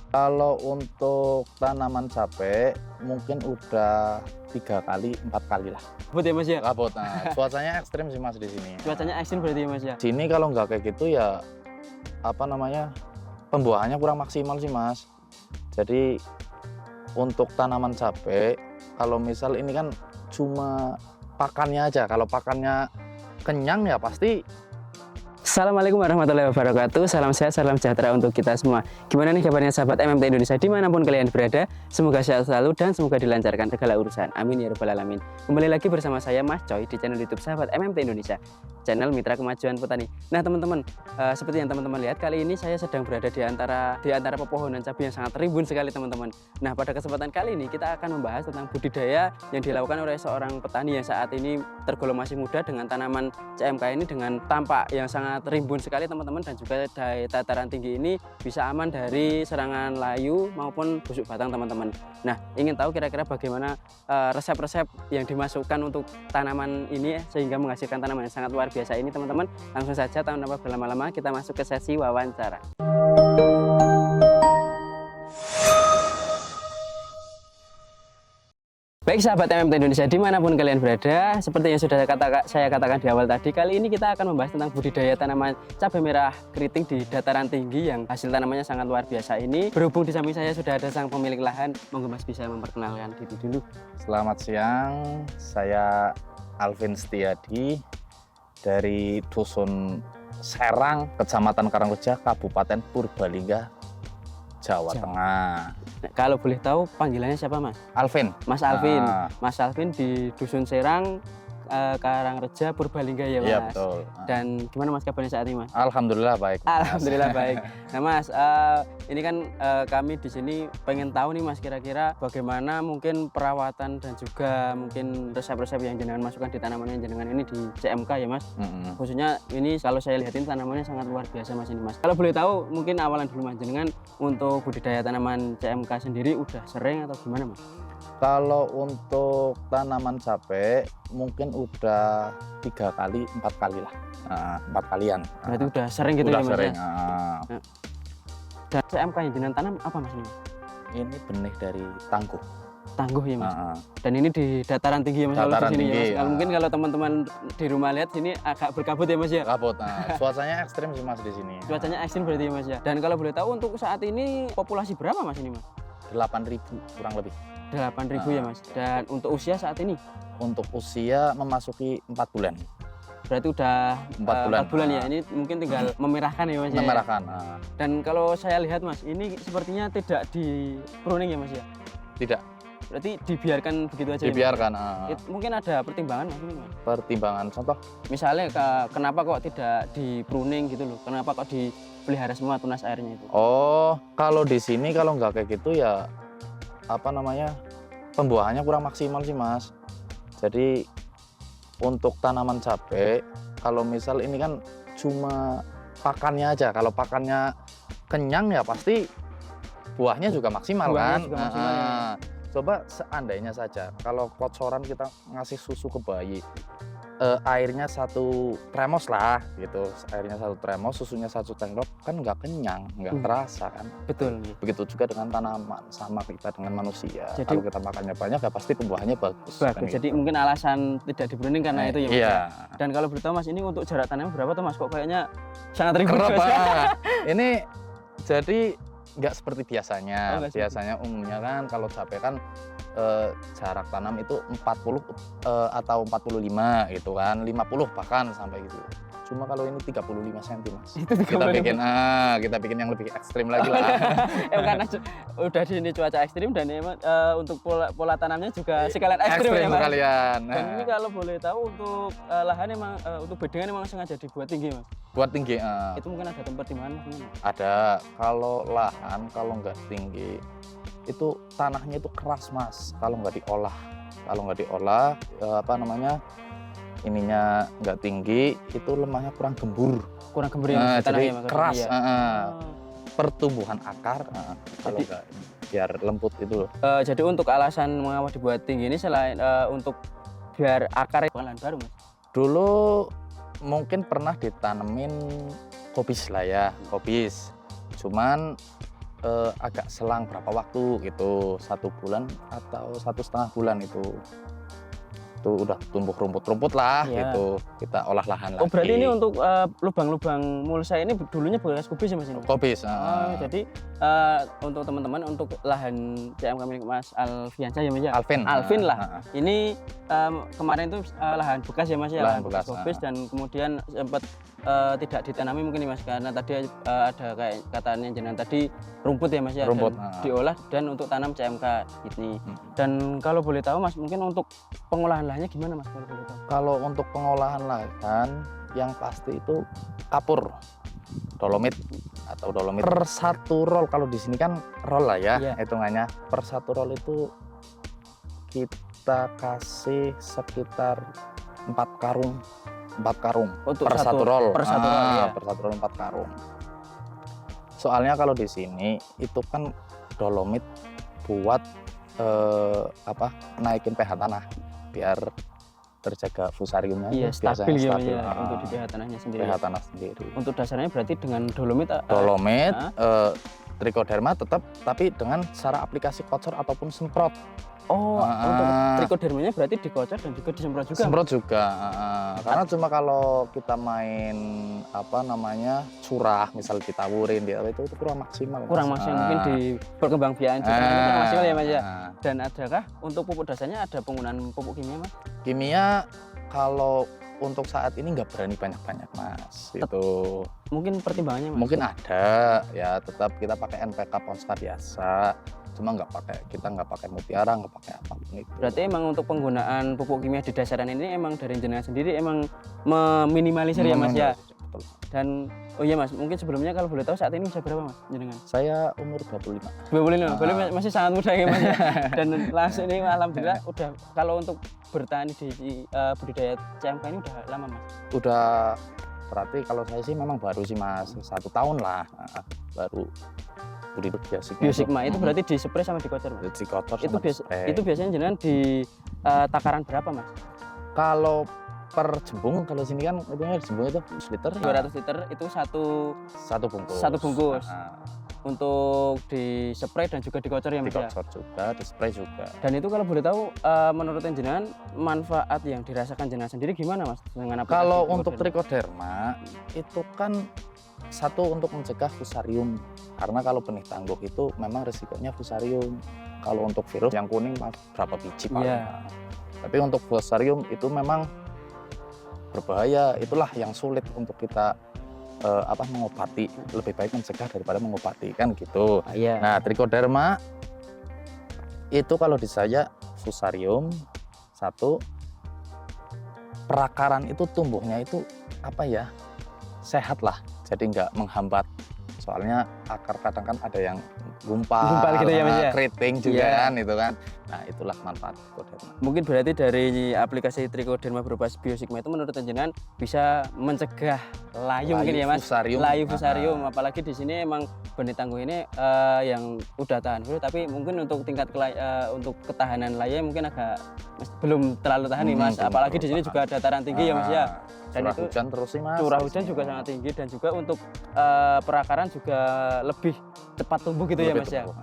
Kalau untuk tanaman cabai mungkin udah 3 kali, 4 kali lah. Kabut ya Mas ya? Kabut. Nah, cuacanya ekstrim sih Mas di sini. Cuacanya ekstrim berarti ya Mas ya? Sini kalau nggak kayak gitu ya apa namanya, pembuahannya kurang maksimal sih Mas. Jadi untuk tanaman cabai kalau misal ini kan cuma pakannya aja. Kalau pakannya kenyang ya pasti. Assalamualaikum warahmatullahi wabarakatuh. Salam sehat, salam sejahtera untuk kita semua. Gimana nih kabarnya sahabat MMT Indonesia dimanapun kalian berada? Semoga sehat selalu dan semoga dilancarkan segala urusan. Amin ya rabbal alamin. Kembali lagi bersama saya Mas Coy di channel YouTube sahabat MMT Indonesia, channel Mitra Kemajuan Petani. Nah teman-teman, seperti yang teman-teman lihat, kali ini saya sedang berada di antara pepohonan cabai yang sangat rimbun sekali teman-teman. Nah pada kesempatan kali ini kita akan membahas tentang budidaya yang dilakukan oleh seorang petani yang saat ini tergolong masih muda dengan tanaman CMK ini dengan tampak yang sangat rimbun sekali teman-teman, dan juga dari dataran tinggi ini bisa aman dari serangan layu maupun busuk batang teman-teman. Nah ingin tahu kira-kira bagaimana resep-resep yang dimasukkan untuk tanaman ini sehingga menghasilkan tanaman yang sangat luar biasa ini teman-teman. Langsung saja tanpa berlama-lama kita masuk ke sesi wawancara. Baik sahabat MMT Indonesia dimanapun kalian berada, seperti yang sudah saya katakan di awal tadi, kali ini kita akan membahas tentang budidaya tanaman cabai merah keriting di dataran tinggi yang hasil tanamannya sangat luar biasa ini. Berhubung di samping saya sudah ada sang pemilik lahan, monggo Mas bisa memperkenalkan diri dulu. Selamat siang, saya Alvin Setiadi dari Dusun Serang, Kecamatan Karangreja, Kabupaten Purbalingga, Jawa Tengah. Nah, kalau boleh tahu panggilannya siapa Mas? Alvin. Mas Alvin. Mas Alvin di Dusun Serang, Karangreja, Purbalingga ya Mas? Iya betul. Dan gimana Mas kabarnya saat ini Mas? Alhamdulillah baik. Alhamdulillah baik. Nah Mas, ini kan kami di sini pengen tahu nih Mas, kira-kira bagaimana mungkin perawatan dan juga mungkin resep-resep yang jenengan masukkan di tanaman yang jenengan ini di CMK ya Mas. Khususnya ini kalau saya lihatin tanamannya sangat luar biasa Mas ini Mas. Kalau boleh tahu mungkin awalan dulu Mas, jenengan untuk budidaya tanaman CMK sendiri udah sering atau gimana Mas? Kalau untuk tanaman cabai mungkin udah 3 kali, 4 kali lah. 4 kalian. Berarti udah sering gitu udah ya Mas sering. ya? Dan CMK yang jenengan tanam apa Mas ini? Ini benih dari tangguh. Tangguh ya Mas. Dan ini di dataran tinggi ya Mas, kalau di sini ya Mas. Kalau mungkin kalau teman-teman di rumah lihat sini agak berkabut ya Mas ya. Kabut. Cuacanya ekstrim sih Mas di sini. Cuacanya ekstrim berarti ya Mas ya. Dan kalau boleh tahu untuk saat ini populasi berapa Mas ini Mas? 8.000 kurang lebih. 8.000 ya Mas. Dan untuk usia saat ini? Untuk usia memasuki 4 bulan. Berarti udah 4 bulan ya. Ini mungkin tinggal memerahkan ya Mas ya. Memerahkan. Dan kalau saya lihat Mas, ini sepertinya tidak di pruning ya Mas ya? Tidak. Berarti dibiarkan begitu aja. Dibiarkan. Ya, mungkin ada pertimbangan Mas ini Mas. Pertimbangan contoh? Misalnya kenapa kok tidak di pruning gitu loh? Kenapa kok dipelihara semua tunas airnya itu? Oh, kalau di sini kalau nggak kayak gitu ya apa namanya, pembuahannya kurang maksimal sih Mas. Jadi untuk tanaman cabai kalau misal ini kan cuma pakannya aja. Kalau pakannya kenyang ya pasti buahnya juga maksimal kan. Juga maksimal, ya. Coba seandainya saja kalau kocoran kita ngasih susu ke bayi, airnya 1 tremos lah gitu, airnya 1 tremos, susunya 1 sendok, kan nggak kenyang, nggak terasa kan. Betul. Begitu juga dengan tanaman, sama kita dengan manusia. Jadi, kalau kita makannya banyak ya pasti pembuahannya bagus. Kan Jadi gitu. mungkin alasan tidak dipruning karena itu ya Mas. Iya. Dan kalau beritahu Mas, ini untuk jarak tanamnya berapa tuh Mas? Kok kayaknya sangat ribet Kerap, Mas? ini jadi nggak seperti biasanya. Oh, Biasanya umumnya kan kalau cabai kan jarak tanam itu 40 atau 45 gitu kan, 50 bahkan sampai gitu. Cuma kalau ini 35 cm Mas. Kita bikin yang lebih ekstrim lagi lah. Karena udah di ini cuaca ekstrim dan emang untuk pola tanamnya juga sekalian ekstrim ya Mas. Sekalian. Dan ini kalau boleh tahu untuk lahan emang untuk bedengan emang sengaja dibuat tinggi Mas. Buat tinggi. Itu mungkin ada tempat di mana Mas? Ada. Kalau lahan kalau nggak tinggi itu tanahnya itu keras Mas. Kalau nggak diolah, apa namanya, ininya nggak tinggi, itu lemahnya kurang gembur. Ya, jadi Mas, keras. ya. Pertumbuhan akar kalau nggak biar lembut itu loh. Jadi untuk alasan mengapa dibuat tinggi ini selain untuk biar akar lahan baru Mas. Dulu mungkin pernah ditanemin kobis lah ya, kobis. Cuman agak selang berapa waktu gitu, 1 bulan atau 1,5 bulan itu udah tumbuh rumput-rumput lah Iya. gitu, kita olah lahan Oh lagi. berarti ini untuk lubang-lubang mulsa ini dulunya bekas kubis ya Mas ini? Kobis. Oh, jadi untuk teman-teman untuk lahan CMK milik Mas Alfiansyah ya Mas ya? Alvin. Alvin lah. Nah, Ini kemarin itu lahan bekas ya Mas ya? Lahan bekas, kubis dan kemudian sempat tidak ditanami mungkin ya Mas karena tadi ada kayak katanya jenengan tadi rumput ya Mas ya? Rumput, Dan diolah dan untuk tanam CMK ini. Dan kalau boleh tahu Mas mungkin untuk pengolahan lahannya gimana Mas kalau boleh tahu? Kalau untuk pengolahan lahan yang pasti itu kapur, dolomit atau dolomit per 1 roll. Kalau di sini kan roll lah ya Iya. hitungannya. Per 1 roll itu kita kasih sekitar 4 karung Untuk per 1 roll. Per 1 roll ya. Per 1 roll 4 karung. Soalnya kalau di sini itu kan dolomit buat naikin pH tanah biar terjaga fusariumnya Iya, itu biasanya stabil ya Mas stabil. ya untuk di pH tanahnya sendiri. pH tanah sendiri. Untuk dasarnya berarti dengan dolomit Dolomit, trichoderma tetap, tapi dengan cara aplikasi kocor ataupun semprot. untuk trichodermanya berarti dikocor dan juga disemprot juga. Semprot juga. Karena cuma kalau kita main curah, misal ditawurin itu kurang maksimal. Mas. Kurang maksimal mungkin di perkembangbiakan juga kurang maksimal ya Mas ya. Dan adakah untuk pupuk dasarnya ada penggunaan pupuk kimia Mas? Kimia kalau untuk saat ini nggak berani banyak-banyak Mas. Itu Mungkin pertimbangannya Mas? mungkin ada ya, tetap kita pakai NPK Ponska biasa. Cuma kita nggak pakai mutiara, nggak pakai apapun itu. Berarti emang untuk penggunaan pupuk kimia di dasaran ini emang dari jenengan sendiri emang meminimalisir ya Mas ya. Betul. Dan oh iya Mas, mungkin sebelumnya kalau boleh tahu saat ini usia berapa Mas jenengan? Saya umur 25. Boleh masih sangat muda ya Mas ya. Dan langsung ini alhamdulillah udah kalau untuk bertani di budidaya CMK ini udah lama Mas. Udah, berarti kalau saya sih memang baru sih Mas, 1 tahun lah baru budidaya Biosigma itu berarti di spray sama dikocor Mas? dikotor Itu sama itu biasanya jenengan di takaran berapa Mas? kalau per jembung, kalau sini kan jembung itu 100 liter. 200 liter itu satu bungkus. bungkus. Untuk di spray dan juga dikocor ya Mas ya? Dikocor juga, di spray juga. Dan itu kalau boleh tahu menurut jenengan manfaat yang dirasakan jenengan sendiri gimana Mas dengan aplikasi Kalau trichoderma? untuk trichoderma itu kan satu untuk mencegah fusarium, karena kalau benih tangguh itu memang resikonya fusarium. Kalau untuk virus yang kuning berapa biji Pak? Iya. Tapi untuk fusarium itu memang berbahaya, itulah yang sulit untuk kita mengobati. Lebih baik mencegah daripada mengobati kan gitu. Iya. Nah, trichoderma itu kalau di saya fusarium satu, perakaran itu tumbuhnya itu sehat lah, jadi nggak menghambat. Soalnya akar kadang kan ada yang gumpal gitu ya Mas ya? keriting juga Iya. kan itu kan. Nah, itulah manfaat trichoderma. Mungkin berarti dari aplikasi trichoderma berupa Biosigma itu menurut jenengan bisa mencegah layu mungkin ya Mas? Fusarium. Layu fusarium, apalagi di sini emang benih tangguh ini yang udah tahan virus, tapi mungkin untuk tingkat untuk ketahanan layu mungkin agak belum terlalu tahan nih Mas. Belum Apalagi di terlalu sini juga dataran tinggi ya Mas ya. Dan curah itu hujan terus sih Mas. curah di hujan sini. juga sangat tinggi dan juga untuk perakaran juga lebih cepat tumbuh gitu ya Lebih Mas ya. tumbuh.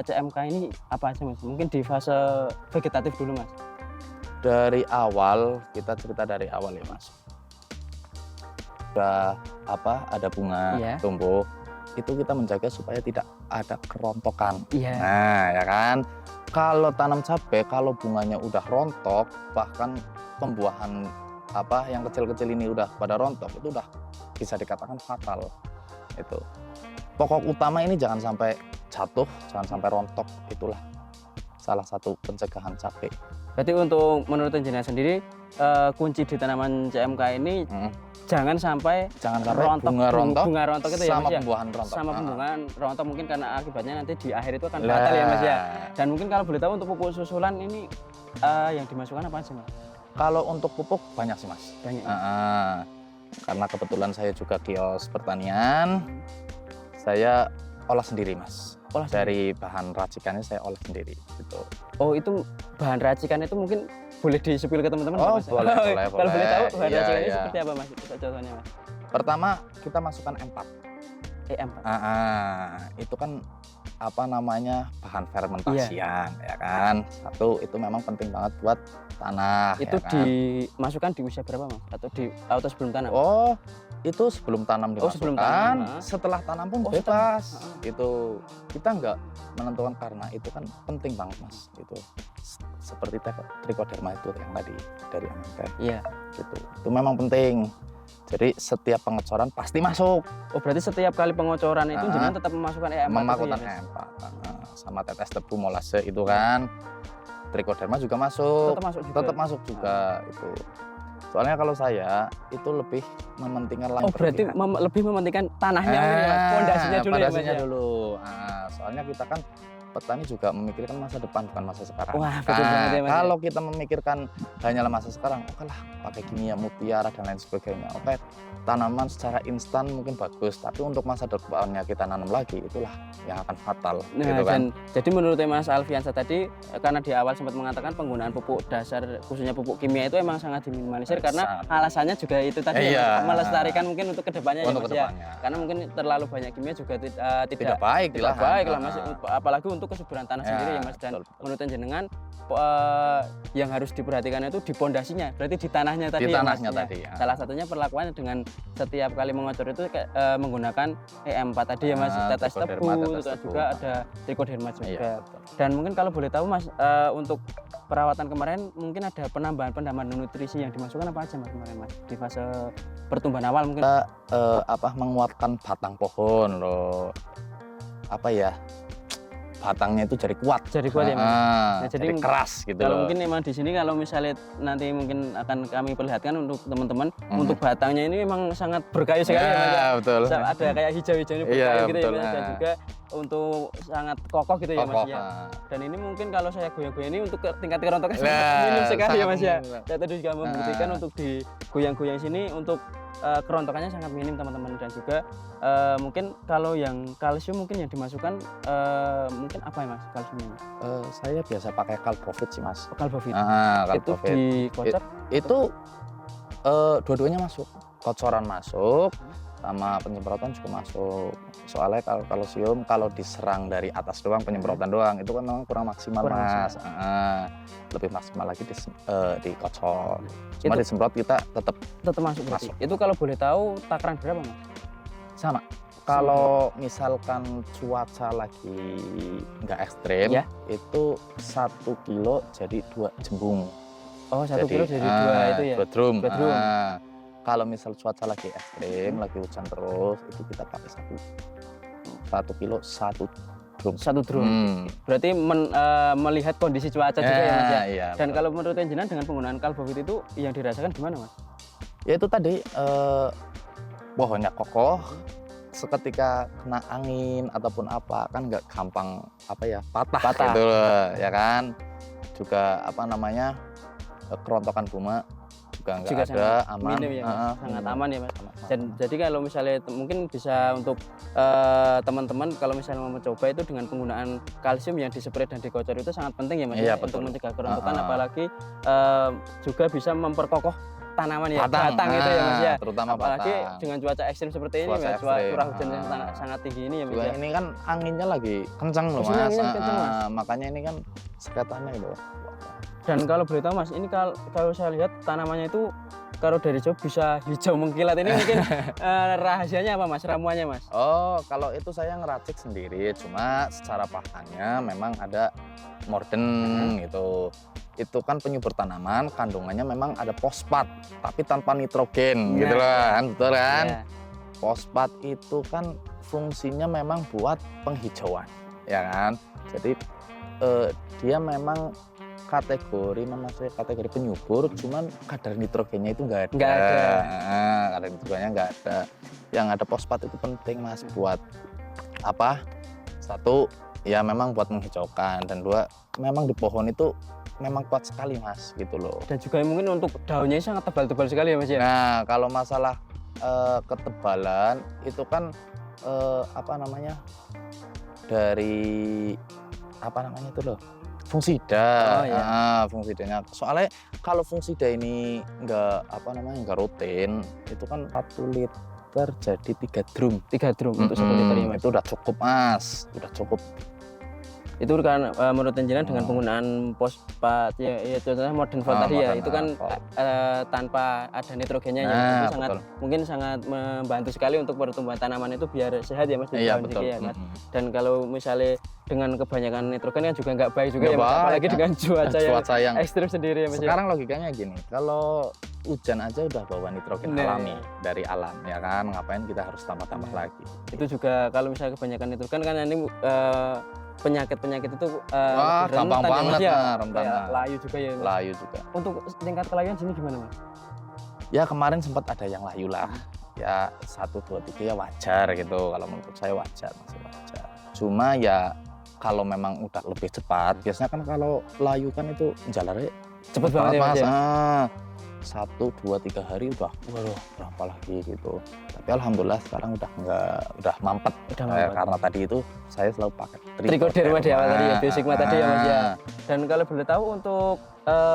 CMK ini apa aja Mas? Mungkin di fase vegetatif dulu Mas. Dari awal, kita cerita dari awal ya Mas. Udah ada bunga Iya. tumbuh, itu kita menjaga supaya tidak ada kerontokan. Iya. Nah, ya kan. Kalau tanam cabai, kalau bunganya udah rontok, bahkan pembuahan yang kecil-kecil ini udah pada rontok, itu udah bisa dikatakan fatal. Itu. Pokok utama ini jangan sampai jatuh, jangan sampai rontok. Itulah salah satu pencegahan cabai. Berarti untuk menurut jenengan sendiri kunci di tanaman CMK ini jangan sampai bunga rontok itu ya sama Mas ya. pembuahan rontok. Sama pembuahan rontok mungkin karena akibatnya nanti di akhir itu akan fatal ya Mas ya. Dan mungkin kalau boleh tahu untuk pupuk susulan ini yang dimasukkan apa sih Mas? Kalau untuk pupuk banyak sih Mas. Banyak. Karena kebetulan saya juga kios pertanian, saya olah sendiri Mas. Dari bahan racikannya saya olah sendiri gitu. Oh, itu bahan racikan itu mungkin boleh di-spill ke teman-teman Oh, Mas? boleh. Kalau boleh tahu bahan Iya, racikan ini iya. seperti apa Mas? Contohnya Mas. Pertama kita masukkan M4. E4? Itu kan apa namanya bahan fermentasian ya kan. Satu itu memang penting banget buat tanah. Itu ya kan? dimasukkan di usia berapa mas? Atau sebelum tanam? Oh, itu sebelum tanam dimasukkan. sebelum tanam. Setelah tanam pun bebas. Itu kita nggak menentukan karena itu kan penting banget mas. Itu seperti trichoderma itu yang tadi dari MMK. Iya. Gitu. Itu memang penting. Jadi setiap pengecoran pasti masuk. Oh berarti setiap kali pengocoran itu jenengan tetap memasukkan E4? Memasukkan E4. Sama tetes tebu molase itu kan. Trichoderma juga masuk. Tetap masuk juga itu. Soalnya kalau saya itu lebih mementingkan lain. Oh berarti lebih mementingkan tanahnya, pondasinya dulu ya mas ya? Dulu. Soalnya kita kan petani juga memikirkan masa depan bukan masa sekarang. Wah betul banget ya mas. Kalau kita memikirkan hanyalah masa sekarang, oke lah pakai kimia mutiara dan lain sebagainya. Oke, tanaman secara instan mungkin bagus, tapi untuk masa depannya kita nanam lagi itulah yang akan fatal. Nah, gitu kan? Jadi menurut Mas Alfiansa tadi, karena di awal sempat mengatakan penggunaan pupuk dasar khususnya pupuk kimia itu emang sangat diminimalisir karena alasannya juga itu tadi melestarikan mungkin untuk kedepannya ya mas ya. Karena mungkin terlalu banyak kimia juga tidak baik lah mas, apalagi untuk kesuburan tanah sendiri ya mas. Dan menurut jenengan yang harus diperhatikan itu di pondasinya, berarti di tanahnya tadi. Salah satunya perlakuannya dengan setiap kali mengocor itu menggunakan E4 tadi ya mas, tetes tebu, juga ada trichoderma juga. Dan mungkin kalau boleh tahu mas, untuk perawatan kemarin mungkin ada penambahan nutrisi yang dimasukkan apa aja mas kemarin mas di fase pertumbuhan awal mungkin? Kita menguatkan batang pohon loh, batangnya itu jadi kuat ya mas. Nah, jadi keras gitu. Kalau mungkin memang di sini kalau misalnya nanti mungkin akan kami perlihatkan untuk teman-teman, untuk batangnya ini memang sangat berkayu sekali ya mas. Betul. Ada kayak hijau-hijaunya berkayu gitu ya mas. Dan juga untuk sangat kokoh gitu ya mas ya. Dan ini mungkin kalau saya goyang-goyang ini untuk tingkat kerontoknya sangat minim sekali ya mas ya. Saya tadi juga membuktikan untuk di goyang-goyang sini untuk kerontokannya sangat minim teman-teman. Dan juga mungkin kalau yang kalsium mungkin yang dimasukkan mungkin apa ya mas kalsiumnya? Saya biasa pakai Calbovit sih mas. Calbovit. Itu dikocok? Itu dua-duanya masuk. Kocoran masuk, sama penyemprotan juga masuk. Soalnya kalau kalsium kalau diserang dari atas doang, penyemprotan doang itu kan memang kurang maksimal mas. Lebih maksimal lagi dikocor. Cuma disemprot kita tetap masuk. Itu kalau boleh tahu takaran berapa mas? Sama. Kalau misalkan cuaca lagi nggak ekstrim, itu 1 kilo jadi 2 jembung. Oh 1 kilo jadi 2 itu ya? 2 drum. Kalau misal cuaca lagi ekstrim, lagi hujan terus, itu kita pakai 1 kilo 1 drum. 1 drum. Berarti melihat kondisi cuaca juga ya mas ya? Iya, dan kalau menurut jenengan dengan penggunaan Calbovit itu yang dirasakan gimana mas? Ya itu tadi pohonnya kokoh, seketika kena angin ataupun apa kan nggak gampang patah gitu loh, ya kan. Juga kerontokan bunga juga nggak ada, aman. Minim ya mas, sangat aman ya mas. Jadi kalau misalnya mungkin bisa untuk teman-teman kalau misalnya mau mencoba itu dengan penggunaan kalsium yang disprei dan dikocor itu sangat penting ya mas untuk mencegah kerontokan, apalagi juga bisa memperkokoh tanaman ya, batang itu ya mas ya. Terutama apalagi dengan cuaca ekstrim seperti ini mas, curah hujan yang sangat tinggi ini ya mas ya. Ini kan anginnya lagi kencang loh mas. Makanya ini kan sekatannya itu. Dan kalau boleh tahu mas, ini kalau saya lihat tanamannya itu kalau dari jauh bisa hijau mengkilat, ini mungkin rahasianya apa mas, ramuannya mas? Oh kalau itu saya ngeracik sendiri, cuma secara pakannya memang ada morden gitu. Itu kan penyubur tanaman, kandungannya memang ada fosfat, tapi tanpa nitrogen gitu kan, betul kan? Fosfat itu kan fungsinya memang buat penghijauan, ya kan? Jadi dia memang masuk kategori penyubur, cuman kadar nitrogennya itu nggak ada. Kadar nitrogennya nggak ada. Yang ada fosfat itu penting mas, buat apa? 1 ya memang buat menghijaukan, dan 2 memang di pohon itu memang kuat sekali mas gitu loh. Dan juga mungkin untuk daunnya sangat tebal-tebal sekali ya mas ya. Nah kalau masalah ketebalan itu kan dari itu loh, fungsida. Fungsidanya. Soalnya kalau fungsida ini nggak rutin, itu kan 1 liter liter jadi 3 drum. 3 drum untuk 1 liter ya Mas. Itu udah cukup Mas, udah cukup. Itu kan menurut engineer dengan penggunaan fosfat ya contohnya modern fosfat tadi ya, modern itu kan fosfat. Tanpa ada nitrogennya ya, Nah, itu sangat mungkin sangat membantu sekali untuk pertumbuhan tanaman itu biar sehat ya Mas di Iya daun betul. ya kan. Dan kalau misalnya dengan kebanyakan nitrogen kan juga nggak baik juga Nggak ya Mas, baik, apalagi dengan cuaca yang ekstrim sendiri ya Mas. sekarang logikanya gini, kalau hujan aja udah bawa nitrogen Nah. alami dari alam ya kan, ngapain kita harus tambah-tambah lagi. Itu juga kalau misalnya kebanyakan nitrogen kan ini penyakit-penyakit itu Wah, lebih gampang rentan ya, Mas, banget, ya. rentan. Kayak layu juga ya Mas. Layu juga. Untuk tingkat kelayuan sini gimana Mas? Ya kemarin sempat ada yang layu lah. Ya 1, 2, 3 ya wajar gitu. Kalau menurut saya wajar, masih wajar. Cuma ya kalau memang udah lebih cepat, biasanya kan kalau layu kan itu jalannya Cepet banget ya Mas. Ya? 1, 2, 3 hari udah, waduh berapa lagi gitu. Tapi alhamdulillah sekarang udah mampet. Udah mampet. Karena tadi itu saya selalu pakai Trichoderma di awal tadi ya, biosigma tadi ya Mas ya. Ah. Dan kalau boleh tahu untuk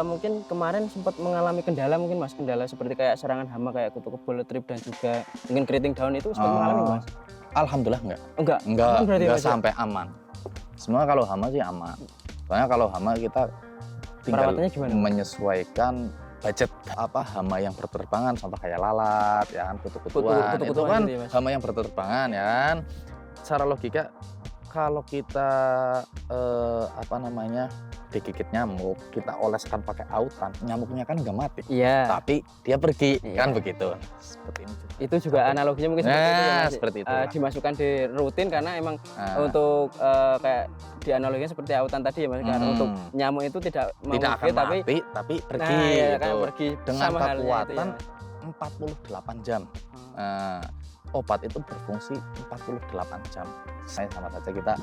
mungkin kemarin sempat mengalami kendala mungkin Mas, kendala seperti kayak serangan hama kayak kutu kebul, trip dan juga mungkin keriting daun itu sempat mengalami Mas? Alhamdulillah enggak. Enggak. Aman berarti, Mas, ya? Sampai aman. Semua kalau hama sih aman. Soalnya kalau hama kita tinggal Perawatannya gimana? menyesuaikan budget hama yang berterbangan, contoh kayak lalat ya kan, kutu-kutuan itu Kutu-kutuan kan gitu ya, Mas? hama yang berterbangan ya kan. Secara logika kalau kita digigit nyamuk, kita oleskan pakai autan, nyamuknya kan nggak mati, Iya. tapi dia pergi Iya. kan begitu. Seperti ini juga. Itu juga analoginya mungkin seperti itu ya Mas. seperti itu. Dimasukkan di rutin karena emang Nah, untuk kayak di analoginya seperti autan tadi ya Mas, karena untuk nyamuk itu tidak tidak akan tapi tapi pergi nah, ya, gitu. kan pergi Dengan sama halnya itu kekuatan ya. 48 jam. Nah, obat itu berfungsi 48 jam. Sama saja kita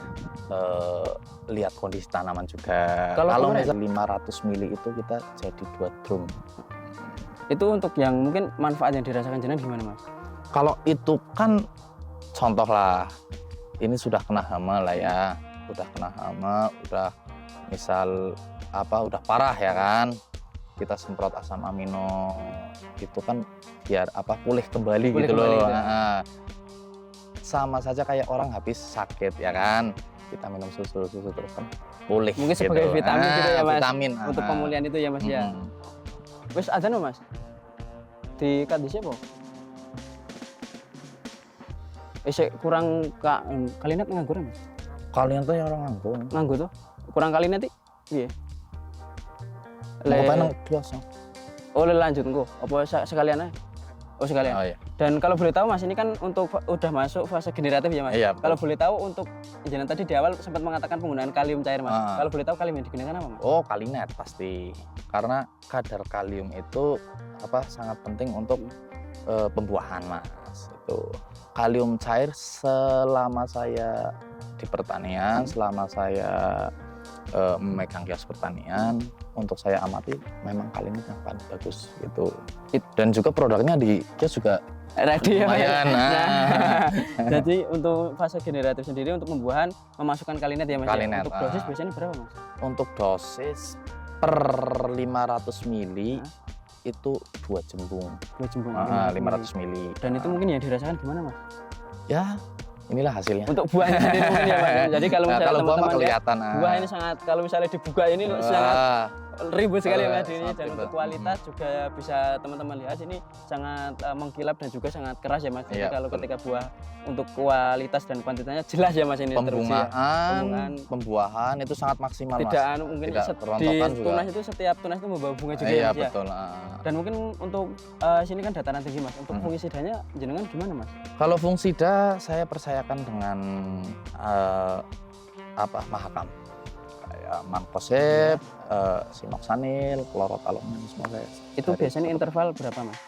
lihat kondisi tanaman juga. Kalau misal 500 mili itu kita jadi 2 drum. Itu untuk yang mungkin manfaat yang dirasakan jenengan gimana Mas? Kalau itu kan contoh lah, ini sudah kena hama lah ya, udah kena hama, udah misal udah parah ya kan, kita semprot asam amino itu kan biar pulih kembali Pulih gitu kembali loh. gitu. Nah, sama saja kayak orang habis sakit ya kan, kita minum susu terus kan pulih. Mungkin gitu. sebagai vitamin gitu ya Mas. Vitamin Untuk pemulihan itu ya Mas ya. Wes ada no Mas? Di kat di siapa? Kurang kalinet nganggur Mas? Kalian tuh yang orang nganggur. Nganggur tuh? Kurang kalinet iki? Piye? Mau nang kios. Oh lanjut engko. Apa sekalian aja? Oh sekalian. Oh iya. Dan kalau boleh tahu Mas, ini kan untuk udah masuk fase generatif ya Mas? Iya, betul. Kalau boleh tahu untuk jangan tadi di awal sempat mengatakan penggunaan kalium cair Mas. Ah. Kalau boleh tahu kalium yang digunakan apa Mas? Oh, kalinet pasti. Karena kadar kalium itu sangat penting untuk pembuahan, Mas. Itu kalium cair selama saya di pertanian, selama saya memegang kios pertanian, untuk saya amati memang kalium yang paling bagus gitu. Dan juga produknya di kios juga Ready ya Mas? lumayan. Nah, jadi untuk fase generatif sendiri untuk pembuahan memasukkan kalinet ya Mas? Kalinet, Untuk dosis biasanya berapa Mas? Untuk dosis per 500 mili itu 2 jembung. 2 jembung. 500 mili. Dan itu mungkin yang dirasakan gimana Mas? Ya, inilah hasilnya. Untuk buahnya sendiri mungkin ya Mas. Jadi kalau misalnya kalau buah mah teman-teman lihat, kelihatan. buah ini sangat, kalau misalnya dibuka ini sangat ribut sekali ya Mas ini, dan untuk kualitas juga bisa teman-teman lihat ini sangat mengkilap dan juga sangat keras ya Mas. Jadi Iya, kalau betul. ketika buah untuk kualitas dan kuantitasnya jelas ya Mas ini teruji ya. Pembuahan itu sangat maksimal Tidak Mas. mungkin Tidak di kerontokan juga. tunas itu setiap tunas itu membawa bunga juga Iya ya Mas ya. betul. Dan mungkin untuk sini kan dataran tinggi Mas. Untuk fungisidanya jenengan gimana Mas? Kalau fungisida saya percayakan dengan Mahakam. Kayak Mancozeb, Sinoxanil, Chlorothalonil semua saya. Itu biasanya interval berapa Mas?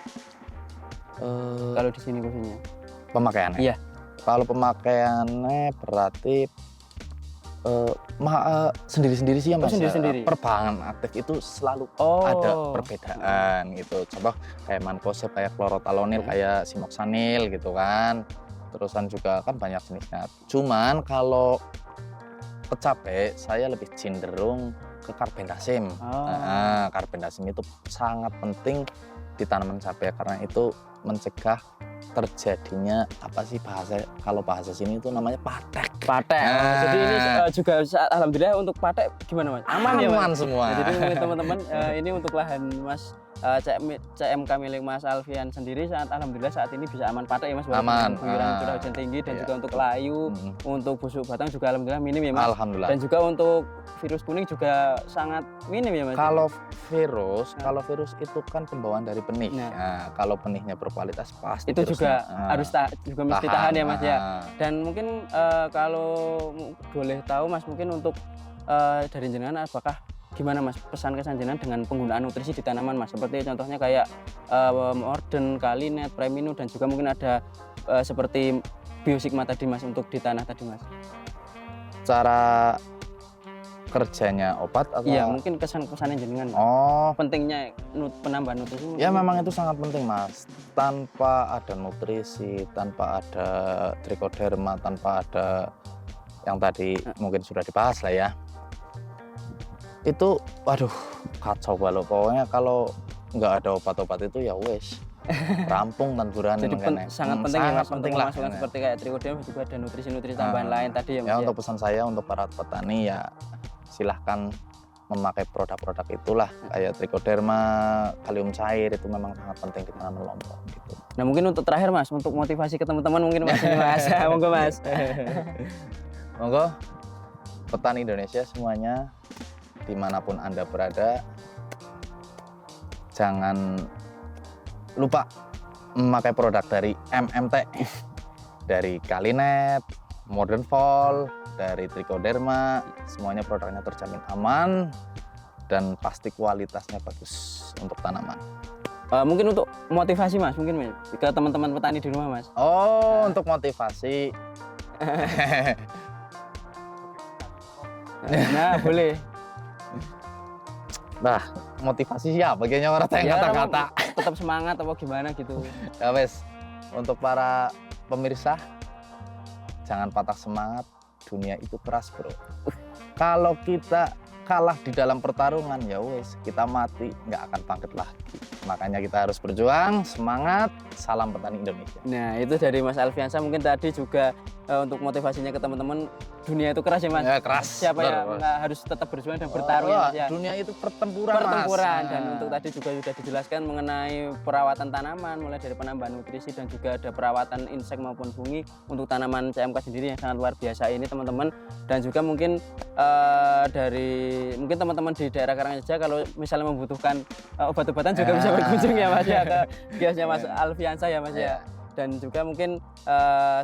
Kalau di sini khususnya. Pemakaiannya. Iya. Kalau pemakaiannya berarti sendiri-sendiri sih ya Mas. Sendiri-sendiri. Perbahan aktif itu selalu ada perbedaan gitu. Contoh kayak Mancozeb, kayak Chlorothalonil, kayak Sinoxanil gitu kan. Terusan juga kan banyak jenisnya. Cuman kalau kecape saya lebih cenderung ke Carbendazim. Carbendazim itu sangat penting di tanaman cabai karena itu mencegah terjadinya apa sih kalau bahasa sini itu namanya patek. Patek. Jadi ini juga alhamdulillah untuk patek gimana Mas? Aman ya Mas? Aman semua. Nah, jadi mungkin teman-teman ini untuk lahan Mas CMK milik Mas Alfian sendiri alhamdulillah saat ini bisa aman patek ya Mas. Aman. Guyuran curah hujan tinggi dan juga untuk layu, untuk busuk batang juga alhamdulillah minim ya Mas. Alhamdulillah. Dan juga untuk virus kuning juga sangat minim ya Mas. Kalau virus itu kan pembawaan dari benih. Nah. Nah, kalau benihnya berkualitas pasti itu juga harus juga mesti tahan ya Mas ya. Dan mungkin kalau boleh tahu Mas, mungkin untuk dari jenengan apakah gimana Mas pesan kesan jenengan dengan penggunaan nutrisi di tanaman Mas, seperti contohnya kayak Morden, Kalinet, Preminu, dan juga mungkin ada seperti Biosigma tadi Mas untuk di tanah tadi Mas. Cara kerjanya obat atau iya mungkin kesan-kesannya jenengan Mas. Pentingnya penambahan nutrisi ya memang itu sangat penting Mas. Tanpa ada nutrisi, tanpa ada trichoderma, tanpa ada yang tadi mungkin sudah dibahas lah ya, itu waduh kacau balau. Pokoknya kalau nggak ada obat-obat itu ya wes rampung tanduran. Jadi sangat penting ya Mas untuk memasukkan seperti kayak trichoderma, juga ada nutrisi-nutrisi tambahan lain tadi ya Mas. Ya untuk pesan saya untuk para petani ya silahkan memakai produk-produk itulah, kayak trichoderma, kalium cair, itu memang sangat penting di tanaman lombok gitu. Nah mungkin untuk terakhir Mas, untuk motivasi ke teman-teman mungkin Mas ini Mas. Monggo Mas. Monggo petani Indonesia semuanya dimanapun Anda berada, jangan lupa memakai produk dari MMT, dari Kalinet, Modern Fall, dari Trichoderma. Semuanya produknya terjamin aman dan pasti kualitasnya bagus untuk tanaman. Mungkin untuk motivasi Mas, mungkin ke teman-teman petani di rumah Mas. Untuk motivasi. Nah boleh. Nah, motivasi siapa? Kayaknya orang yang kata-kata. Tetap semangat apa gimana gitu. Ya wes, untuk para pemirsa, jangan patah semangat. Dunia itu keras bro. Kalau kita kalah di dalam pertarungan ya wes, kita mati, nggak akan bangkit lagi. Makanya kita harus berjuang, semangat, salam petani Indonesia. Nah itu dari Mas Alfiansa, mungkin tadi juga untuk motivasinya ke teman-teman, dunia itu keras ya Mas. Ya, keras. Siapa yang harus tetap berjuang dan bertarung ya Mas ya. Dunia itu pertempuran Mas. Dan untuk tadi juga sudah dijelaskan mengenai perawatan tanaman, mulai dari penambahan nutrisi dan juga ada perawatan insek maupun fungi untuk tanaman CMK sendiri yang sangat luar biasa ini teman-teman. Dan juga mungkin mungkin teman-teman di daerah Karangreja kalau misalnya membutuhkan obat-obatan juga bisa berkunjung ya Mas ya ke kiosnya Mas Alfiansa ya Mas ya. Dan juga mungkin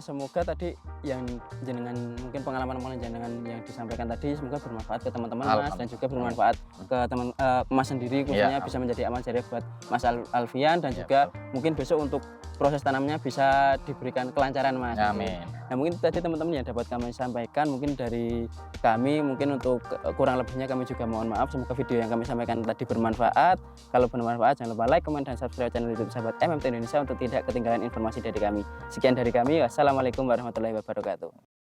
semoga tadi yang jenengan mungkin pengalaman jenengan yang disampaikan tadi semoga bermanfaat ke teman-teman Mas, dan juga bermanfaat ke teman Mas sendiri khususnya bisa menjadi amal jariah buat Mas Alfian, dan juga mungkin besok untuk proses tanamnya bisa diberikan kelancaran Mas. Amin. Nah mungkin tadi teman-teman yang dapat kami sampaikan, mungkin dari kami mungkin untuk kurang lebihnya kami juga mohon maaf. Semoga video yang kami sampaikan tadi bermanfaat. Kalau bermanfaat jangan lupa like, comment, dan subscribe channel YouTube Sahabat MMT Indonesia untuk tidak ketinggalan informasi dari kami. Sekian dari kami. Wassalamualaikum warahmatullahi wabarakatuh.